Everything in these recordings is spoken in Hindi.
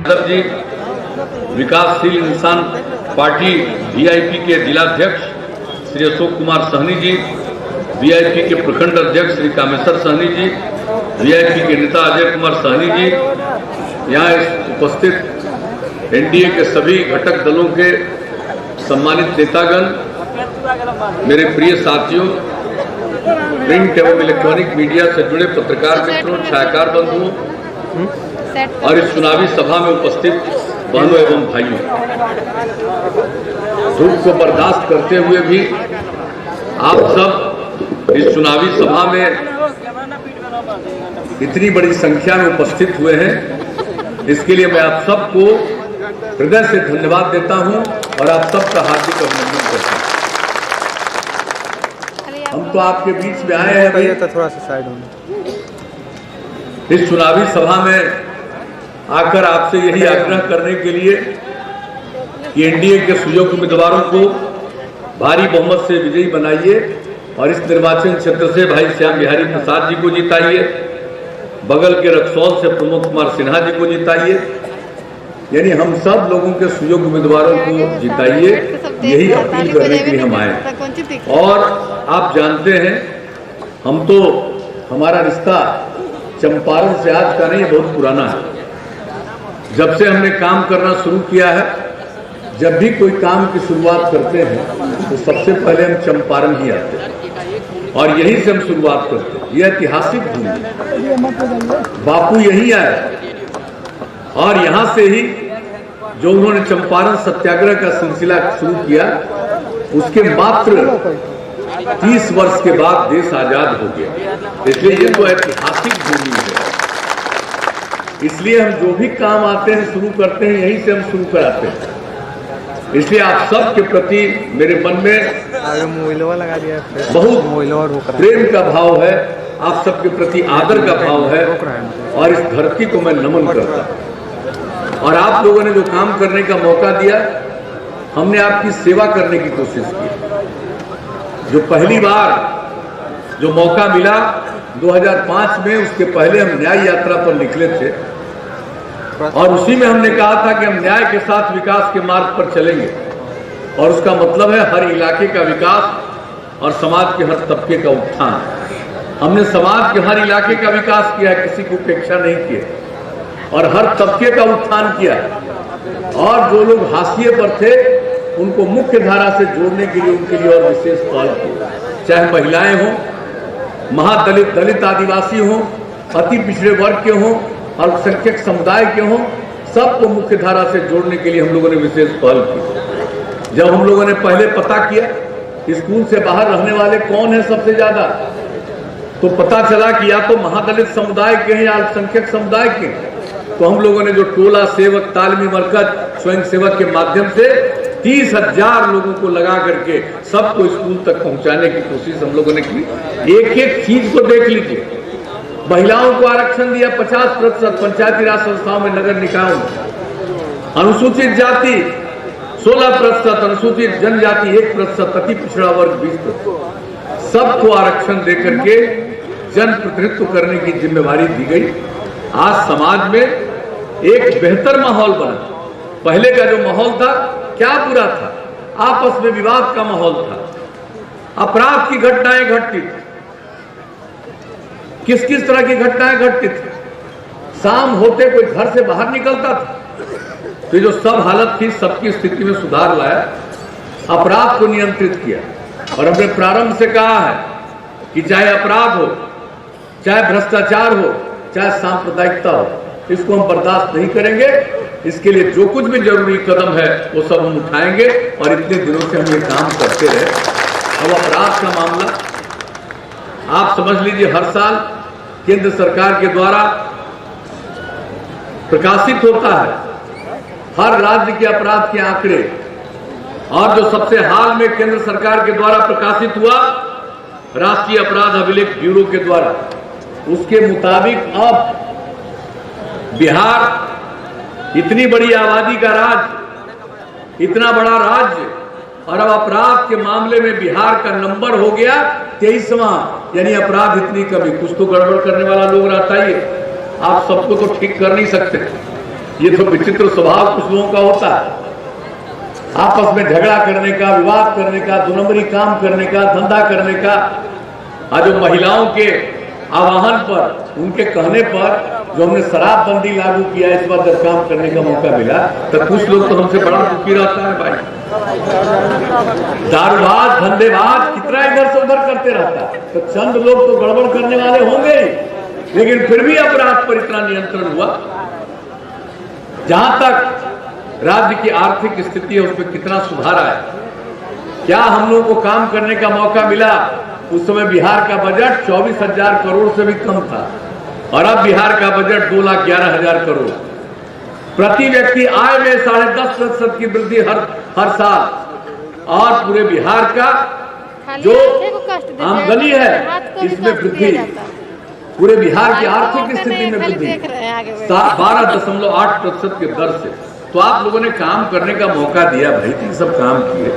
जी, विकासशील इंसान पार्टी वीआईपी के जिलाध्यक्ष श्री अशोक कुमार सहनी जी, वीआईपी के प्रखंड अध्यक्ष श्री कामेश्वर सहनी जी, वीआईपी के नेता अजय कुमार सहनी जी, यहाँ उपस्थित एनडीए के सभी घटक दलों के सम्मानित नेतागण, मेरे प्रिय साथियों, प्रिंट एवं इलेक्ट्रॉनिक मीडिया से जुड़े पत्रकार मित्रों, छायाकार बंधुओं और इस चुनावी सभा में उपस्थित बहनों एवं भाइयों, धूप को बर्दाश्त करते हुए भी आप सब इस चुनावी सभा में इतनी बड़ी संख्या में उपस्थित हुए हैं, इसके लिए मैं आप सबको हृदय से धन्यवाद देता हूं और आप सबका हार्दिक अभिनंदन करता हूं। हम तो आपके बीच में आए हैं भाई, थोड़ा सा साइड होना। इस चुनावी सभा में आकर आपसे यही आग्रह करने के लिए कि एनडीए के सुयोग्य उम्मीदवारों को भारी बहुमत से विजयी बनाइए और इस निर्वाचन क्षेत्र से भाई श्याम बिहारी प्रसाद जी को जिताइए, बगल के रक्सौल से प्रमोद कुमार सिन्हा जी को जिताइए, यानी हम सब लोगों के सुयोग्य उम्मीदवारों को जिताइए, यही अपील करने के लिए हम आए। और आप जानते हैं, हम तो हमारा रिश्ता चंपारण से आज का नहीं, बहुत पुराना है। जब से हमने काम करना शुरू किया है, जब भी कोई काम की शुरुआत करते हैं तो सबसे पहले हम चंपारण ही आते हैं और यहीं से हम शुरुआत करते हैं। यह ऐतिहासिक भूमि, बापू यहीं आए और यहां से ही जो उन्होंने चंपारण सत्याग्रह का सिलसिला शुरू किया, उसके मात्र 30 वर्ष के बाद देश आजाद हो गया। इसलिए ये तो ऐतिहासिक भूमि है, इसलिए हम जो भी काम आते हैं, शुरू करते हैं, यहीं से हम शुरू कराते हैं। इसलिए आप सब के प्रति मेरे मन में बहुत प्रेम का भाव है, आप सबके प्रति आदर का भाव है और इस धरती को मैं नमन करता हूं। और आप लोगों ने जो काम करने का मौका दिया, हमने आपकी सेवा करने की कोशिश की। जो पहली बार जो मौका मिला 2005 में, उसके पहले हम न्याय यात्रा पर निकले थे और उसी में हमने कहा था कि हम न्याय के साथ विकास के मार्ग पर चलेंगे और उसका मतलब है हर इलाके का विकास और समाज के हर तबके का उत्थान। हमने समाज के हर इलाके का विकास किया, किसी को उपेक्षा नहीं किया और हर तबके का उत्थान किया और जो लोग हाशिए पर थे उनको मुख्य धारा से जोड़ने के लिए उनके लिए और विशेष पहल की, चाहे महिलाएं हों, महादलित, दलित, आदिवासी हों, अति पिछड़े वर्ग के हों, अल्पसंख्यक समुदाय के हों, सबको मुख्य धारा से जोड़ने के लिए हम लोगों ने विशेष पहल की। जब हम लोगों ने पहले पता किया स्कूल से बाहर रहने वाले कौन है सबसे ज्यादा, तो पता चला कि या तो महादलित समुदाय के हैं या अल्पसंख्यक समुदाय के। तो हम लोगों ने जो टोला सेवक, तालमी मरकज, स्वयं सेवक के माध्यम से 30,000 लोगों को लगा करके सबको स्कूल तक पहुंचाने की कोशिश हम लोगों ने की। एक एक चीज को देख लीजिए, महिलाओं को आरक्षण दिया 50%, पंचायती राज संस्थाओं में, नगर निकायों में, अनुसूचित जाति 16%, अनुसूचित जनजाति 1%, अति पिछड़ा वर्ग 20%, सबको आरक्षण देकर के जन प्रतिनिधित्व करने की जिम्मेवारी दी गई। आज समाज में एक बेहतर माहौल बना। पहले का जो माहौल था क्या बुरा था, आपस में विवाद का माहौल था, अपराध की घटनाएं घटती थी। किस किस तरह की घटनाएं घटती थी, शाम होते कोई घर से बाहर निकलता था, तो जो सब हालत थी सबकी स्थिति में सुधार लाया, अपराध को नियंत्रित किया। और हमने प्रारंभ से कहा है कि चाहे अपराध हो, चाहे भ्रष्टाचार हो, चाहे सांप्रदायिकता हो, इसको हम बर्दाश्त नहीं करेंगे। इसके लिए जो कुछ भी जरूरी कदम है वो सब हम उठाएंगे और इतने दिनों से हम ये काम करते रहे। अब अपराध का मामला आप समझ लीजिए, हर साल केंद्र सरकार के द्वारा प्रकाशित होता है हर राज्य के अपराध के आंकड़े, और जो सबसे हाल में केंद्र सरकार के द्वारा प्रकाशित हुआ राष्ट्रीय अपराध अभिलेख ब्यूरो के द्वारा, उसके मुताबिक अब बिहार इतनी बड़ी आबादी का राज्य, इतना बड़ा राज्य, और अब अपराध के मामले में बिहार का नंबर हो गया 23वां, यानी अपराध इतनी कमी। कुछ तो गड़बड़ करने वाला लोग रहता ही है, आप सबको तो ठीक कर नहीं सकते, ये तो विचित्र स्वभाव कुछ लोगों का होता है, आपस में झगड़ा करने का, विवाद करने का, दो नंबरी काम करने का, धंधा करने का। आज जो महिलाओं के आह्वान पर, उनके कहने पर जो हमने शराबबंदी लागू किया, इस बार जब काम करने का मौका मिला तो कुछ लोग तो हमसे बड़ा दुखी रहता है भाई। दारूबाज, धंधेबाज कितना इधर से उधर करते रहता है, तो चंद लोग तो गड़बड़ करने वाले होंगे, लेकिन फिर भी अपराध पर इतना नियंत्रण हुआ। जहां तक राज्य की आर्थिक स्थिति है, उसमें कितना सुधार आया। क्या हम लोगों को काम करने का मौका मिला? उस समय बिहार का बजट 24,000 करोड़ से भी कम था, और अब बिहार का बजट 2,11,000 करोड़। प्रति व्यक्ति आय में 10.5% की वृद्धि हर साल, और पूरे बिहार का जो आमदनी है इसमें वृद्धि, पूरे बिहार की आर्थिक स्थिति में वृद्धि 12.8% की दर से। तो आप लोगों ने काम करने का मौका दिया भाई, तो सब काम किए,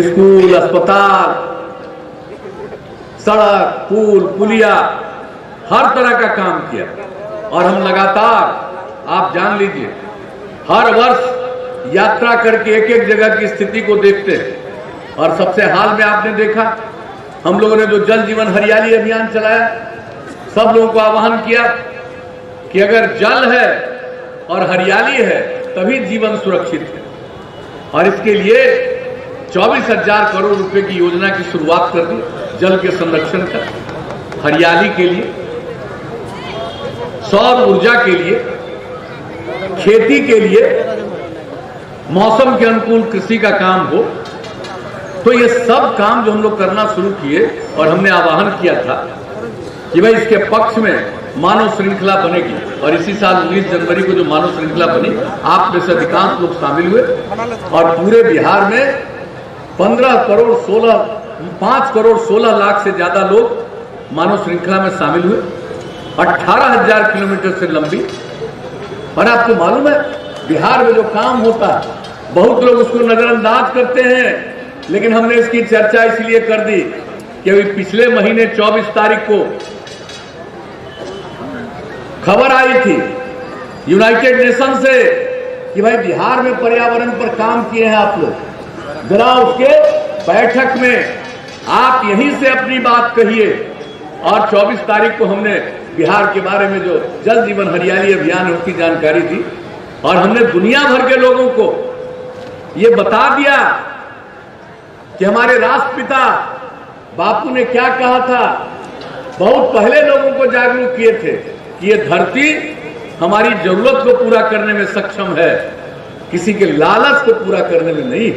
स्कूल, अस्पताल, सड़क, पुल, पुलिया, हर तरह का काम किया। और हम लगातार, आप जान लीजिए, हर वर्ष यात्रा करके एक एक जगह की स्थिति को देखते हैं। और सबसे हाल में आपने देखा, हम लोगों ने जो जल जीवन हरियाली अभियान चलाया, सब लोगों को आह्वान किया कि अगर जल है और हरियाली है तभी जीवन सुरक्षित है। और इसके लिए 24,000 करोड़ रुपए की योजना की शुरुआत कर दी, जल के संरक्षण का, हरियाली के लिए, सौर ऊर्जा के लिए, खेती के लिए, मौसम के अनुकूल कृषि का काम हो। तो ये सब काम जो हम लोग करना शुरू किए, और हमने आह्वान किया था कि भाई इसके पक्ष में मानव श्रृंखला बनेगी। और इसी साल 19 जनवरी को जो मानव श्रृंखला बनी, आप में से अधिकांश लोग शामिल हुए, और पूरे बिहार में 5 करोड़ 16 लाख से ज्यादा लोग मानव श्रृंखला में शामिल हुए, 18,000 किलोमीटर से लंबी। और आपको मालूम है, बिहार में जो काम होता है, बहुत लोग उसको नजरअंदाज करते हैं, लेकिन हमने इसकी चर्चा इसलिए कर दी कि अभी पिछले महीने 24 तारीख को खबर आई थी यूनाइटेड नेशन से कि भाई बिहार में पर्यावरण पर काम किए हैं आप लोग, जरा उसके बैठक में आप यहीं से अपनी बात कहिए। और 24 तारीख को हमने बिहार के बारे में जो जल जीवन हरियाली अभियान है उसकी जानकारी दी, और हमने दुनिया भर के लोगों को ये बता दिया कि हमारे राष्ट्रपिता बापू ने क्या कहा था। बहुत पहले लोगों को जागरूक किए थे कि ये धरती हमारी जरूरत को पूरा करने में सक्षम है, किसी के लालच को पूरा करने में नहीं।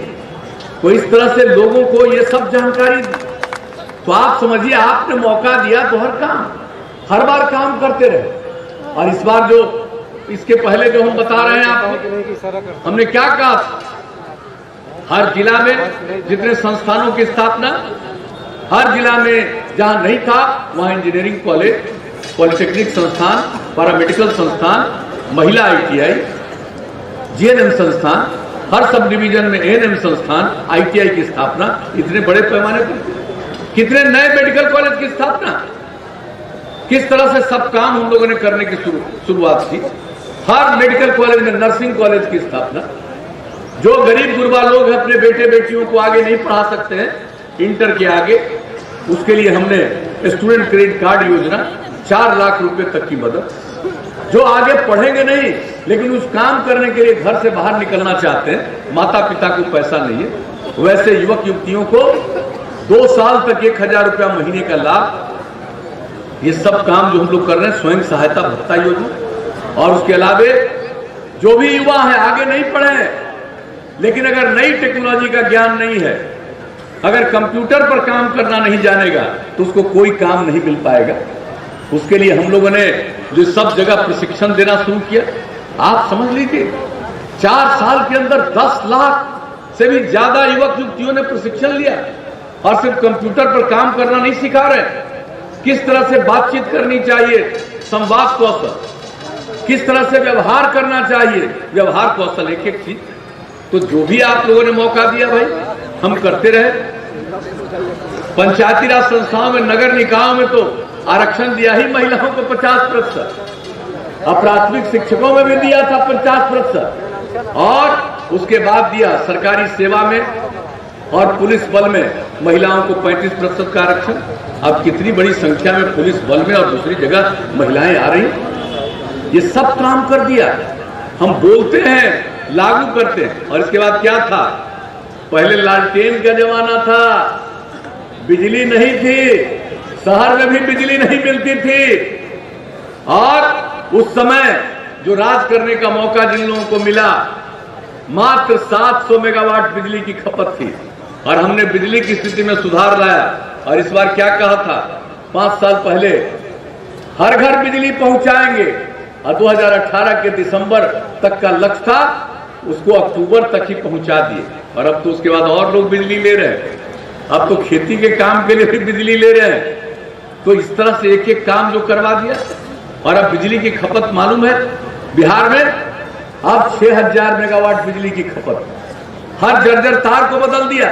तो इस तरह से लोगों को ये सब जानकारी दी। तो आप समझिए, आपने मौका दिया तो हर बार काम करते रहे। और इस बार जो इसके पहले जो हम बता रहे हैं आपको, हमने क्या कहा, हर जिला में जितने संस्थानों की स्थापना, हर जिला में जहां नहीं था वहां इंजीनियरिंग कॉलेज, पॉलिटेक्निक संस्थान, पैरामेडिकल संस्थान, महिला ITI, GNM संस्थान, हर सब डिवीजन में ANM संस्थान, ITI की स्थापना, इतने बड़े पैमाने पर। कितने नए मेडिकल कॉलेज की स्थापना, किस तरह से सब काम हम लोगों ने करने की शुरुआत की। हर मेडिकल कॉलेज में नर्सिंग कॉलेज की स्थापना। जो गरीब गुरबा लोग अपने बेटे बेटियों को आगे नहीं पढ़ा सकते हैं इंटर के आगे, उसके लिए हमने स्टूडेंट क्रेडिट कार्ड योजना, 4 लाख रुपए तक की मदद। जो आगे पढ़ेंगे नहीं लेकिन उस काम करने के लिए घर से बाहर निकलना चाहते हैं, माता पिता को पैसा नहीं है, वैसे युवक युवतियों को 2 साल तक 1,000 रुपया महीने का लाभ। ये सब काम जो हम लोग कर रहे हैं, स्वयं सहायता भत्ता योजना। और उसके अलावे जो भी युवा है आगे नहीं पढ़े हैं, लेकिन अगर नई टेक्नोलॉजी का ज्ञान नहीं है, अगर कंप्यूटर पर काम करना नहीं जानेगा तो उसको कोई काम नहीं मिल पाएगा। उसके लिए हम लोगों ने जो सब जगह प्रशिक्षण देना शुरू किया, आप समझ लीजिए 4 साल के अंदर 10 लाख से भी ज्यादा युवक युवतियों ने प्रशिक्षण लिया। और सिर्फ कंप्यूटर पर काम करना नहीं सिखा रहे, किस तरह से बातचीत करनी चाहिए, संवाद कौशल, किस तरह से व्यवहार करना चाहिए, व्यवहार कौशल, एक एक चीज। तो जो भी आप लोगों ने मौका दिया भाई, हम करते रहे। पंचायती राज संस्थाओं में, नगर निकायों में तो आरक्षण दिया ही महिलाओं को 50%। अब प्राथमिक शिक्षकों में भी दिया था 50%, और उसके बाद दिया सरकारी सेवा में और पुलिस बल में महिलाओं को 35% का आरक्षण। अब कितनी बड़ी संख्या में पुलिस बल में और दूसरी जगह महिलाएं आ रही, ये सब काम कर दिया। हम बोलते हैं, लागू करते हैं। और इसके बाद क्या था, पहले लालटेन का जमाना था, बिजली नहीं थी, शहर में भी बिजली नहीं मिलती थी, और उस समय जो राज करने का मौका जिन लोगों को मिला, मात्र 700 मेगावाट बिजली की खपत थी, और हमने बिजली की स्थिति में सुधार लाया। और इस बार क्या कहा था, 5 साल पहले हर घर बिजली पहुंचाएंगे, और 2018 के दिसंबर तक का लक्ष्य था, उसको अक्टूबर तक ही पहुंचा दिए। और अब तो उसके बाद और लोग बिजली ले रहे हैं, अब तो खेती के काम के लिए भी बिजली ले रहे हैं। तो इस तरह से एक एक काम जो करवा दिया। और अब बिजली की खपत मालूम है, बिहार में अब 6000 मेगावाट बिजली की खपत, हर जर्जर तार को बदल दिया।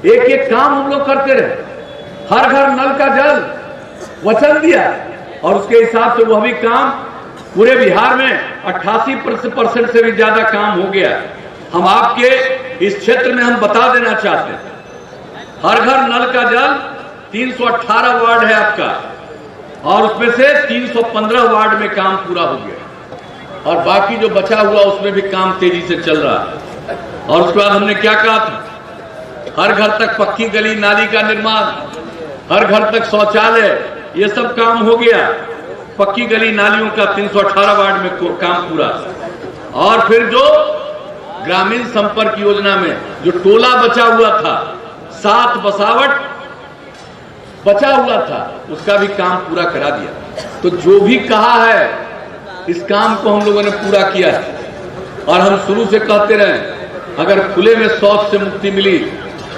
एक एक काम हम लोग करते रहे, हर घर नल का जल वचन दिया, और उसके हिसाब से वह भी काम पूरे बिहार में 88% से भी ज्यादा काम हो गया। हम आपके इस क्षेत्र में हम बता देना चाहते हैं, हर घर नल का जल 318 वार्ड है आपका, और उसमें से 315 वार्ड में काम पूरा हो गया, और बाकी जो बचा हुआ उसमें भी काम तेजी से चल रहा है। और उसके बाद हमने क्या कहा था, हर घर तक पक्की गली नाली का निर्माण, हर घर तक शौचालय, ये सब काम हो गया। पक्की गली नालियों का 318 वार्ड में काम पूरा। और फिर जो ग्रामीण संपर्क योजना में जो टोला बचा हुआ था, 7 बसावट बचा हुआ था, उसका भी काम पूरा करा दिया। तो जो भी कहा है, इस काम को हम लोगों ने पूरा किया है। और हम शुरू से कहते रहे, अगर खुले में शौच से मुक्ति मिली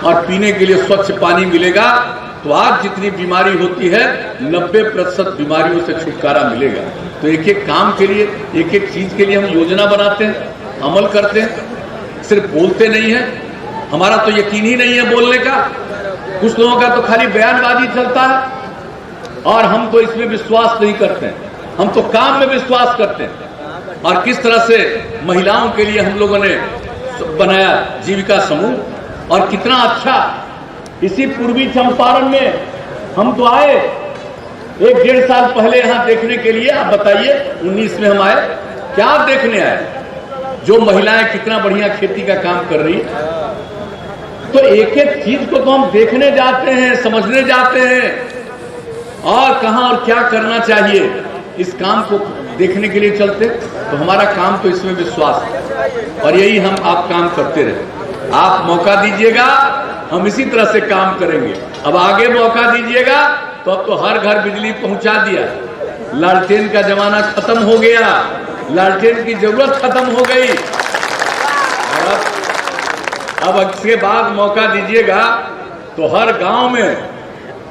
और पीने के लिए स्वच्छ पानी मिलेगा, तो आज जितनी बीमारी होती है 90% बीमारियों से छुटकारा मिलेगा। तो एक एक काम के लिए, एक एक चीज के लिए हम योजना बनाते हैं, अमल करते हैं, सिर्फ बोलते नहीं है। हमारा तो यकीन ही नहीं है बोलने का, कुछ लोगों का तो खाली बयानबाजी चलता है, और हम तो इसमें विश्वास नहीं करते हैं, हम तो काम में विश्वास करते हैं। और किस तरह से महिलाओं के लिए हम लोगों ने बनाया जीविका समूह, और कितना अच्छा, इसी पूर्वी चंपारण में हम तो आए 1-1.5 साल पहले यहाँ देखने के लिए। आप बताइए, 19 में हम आए, क्या देखने आए, जो महिलाएं कितना बढ़िया खेती का काम कर रही है। तो एक एक चीज को तो हम देखने जाते हैं, समझने जाते हैं, और कहां और क्या करना चाहिए, इस काम को देखने के लिए चलते। तो हमारा काम तो इसमें विश्वास है, और यही हम आप काम करते रहे। आप मौका दीजिएगा, हम इसी तरह से काम करेंगे। अब आगे मौका दीजिएगा, तो अब तो हर घर बिजली पहुंचा दिया, लालटेन का जमाना खत्म हो गया, लालटेन की जरूरत खत्म हो गई। और अब इसके बाद मौका दीजिएगा, तो हर गांव में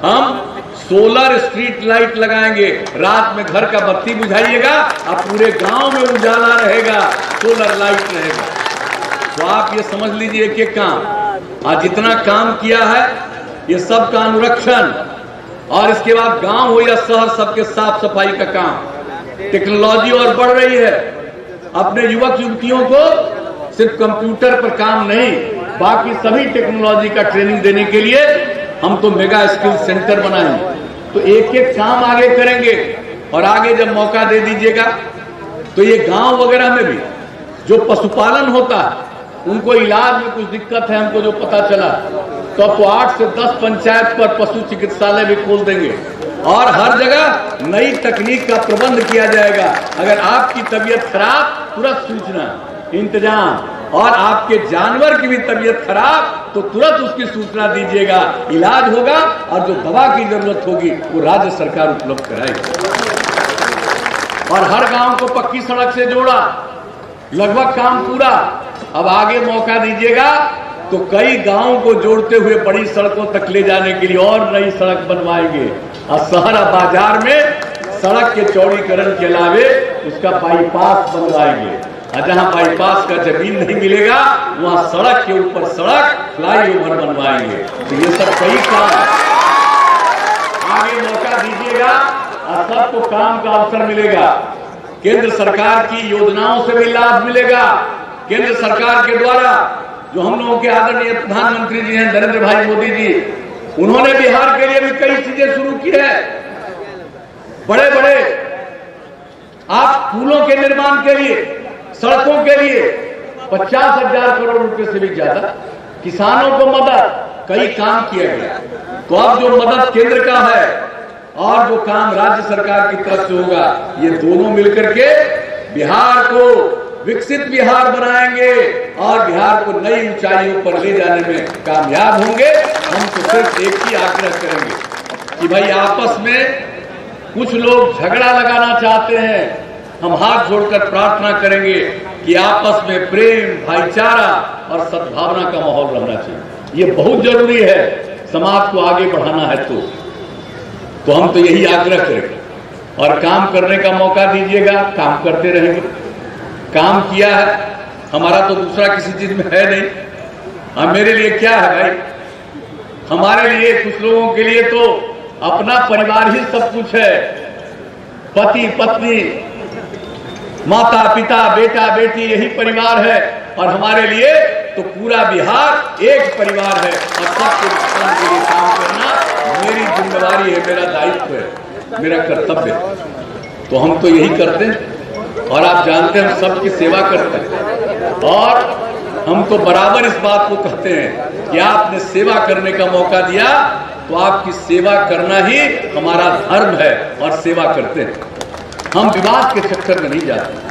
हम सोलर स्ट्रीट लाइट लगाएंगे। रात में घर का बत्ती बुझाइएगा, अब पूरे गांव में उजाला रहेगा, सोलर लाइट रहेगा। तो आप ये समझ लीजिए कि काम आज जितना काम किया है, ये सब का अनुरक्षण, और इसके बाद गांव हो या शहर, सबके साफ सफाई का काम। टेक्नोलॉजी और बढ़ रही है, अपने युवक युवतियों को सिर्फ कंप्यूटर पर काम नहीं, बाकी सभी टेक्नोलॉजी का ट्रेनिंग देने के लिए हम तो मेगा स्किल सेंटर बनाएंगे। तो एक एक काम आगे करेंगे, और आगे जब मौका दे दीजिएगा, तो ये गांव वगैरह में भी जो पशुपालन होता है, उनको इलाज में कुछ दिक्कत है, हमको जो पता चला, तो अब तो 8 से 10 पंचायत पर पशु चिकित्सालय भी खोल देंगे, और हर जगह नई तकनीक का प्रबंध किया जाएगा। अगर आपकी तबीयत खराब, तुरंत सूचना, इंतजाम, और आपके जानवर की भी तबीयत खराब, तो तुरंत उसकी सूचना दीजिएगा, इलाज होगा, और जो दवा की जरूरत होगी वो राज्य सरकार उपलब्ध कराएगी। और हर गांव को पक्की सड़क से जोड़ा, लगभग काम पूरा। अब आगे मौका दीजिएगा, तो कई गांवों को जोड़ते हुए बड़ी सड़कों तक ले जाने के लिए और नई सड़क बनवाएंगे, और शहर बाजार में सड़क के चौड़ीकरण के अलावे उसका बाईपास बनवाएंगे। और जहां बाईपास का जमीन नहीं मिलेगा, वहां सड़क के ऊपर सड़क, फ्लाईओवर बनवाएंगे। तो ये सब कई काम आगे मौका दीजिएगा, और सबको काम का अवसर मिलेगा। केंद्र सरकार की योजनाओं से भी लाभ मिलेगा। केंद्र सरकार के द्वारा जो हम लोगों के आदरणीय प्रधानमंत्री जी हैं नरेंद्र भाई मोदी जी, उन्होंने बिहार के लिए भी कई चीजें शुरू की है। बड़े बड़े आप पुलों के निर्माण के लिए, सड़कों के लिए 50,000 करोड़ रुपए से भी ज्यादा, किसानों को मदद, कई काम किया गया। तो अब जो मदद केंद्र का है और जो काम राज्य सरकार की तरफ से होगा, ये दोनों मिलकर के बिहार को विकसित बिहार बनाएंगे और बिहार को नई ऊंचाइयों पर ले जाने में कामयाब होंगे। हम तो सिर्फ एक ही आग्रह करेंगे कि भाई आपस में कुछ लोग झगड़ा लगाना चाहते हैं, हम हाथ जोड़कर प्रार्थना करेंगे कि आपस में प्रेम, भाईचारा और सद्भावना का माहौल रहना चाहिए। ये बहुत जरूरी है, समाज को आगे बढ़ाना है। तो हम तो यही आग्रह करेंगे और काम करने का मौका दीजिएगा, काम करते रहेंगे। काम किया है, हमारा तो दूसरा किसी चीज में है नहीं। अब मेरे लिए क्या है भाई, हमारे लिए, कुछ लोगों के लिए तो अपना परिवार ही सब कुछ है। पति पत्नी, माता पिता, बेटा बेटी, यही परिवार है। और हमारे लिए तो पूरा बिहार एक परिवार है और सबके उत्थान के लिए काम करना मेरी जिम्मेदारी है, मेरा दायित्व है, मेरा कर्तव्य है। तो हम तो यही करते हैं और आप जानते हैं हम सबकी सेवा करते हैं। और हम तो बराबर इस बात को कहते हैं कि आपने सेवा करने का मौका दिया तो आपकी सेवा करना ही हमारा धर्म है और सेवा करते हैं। हम विवाद के चक्कर में नहीं जाते।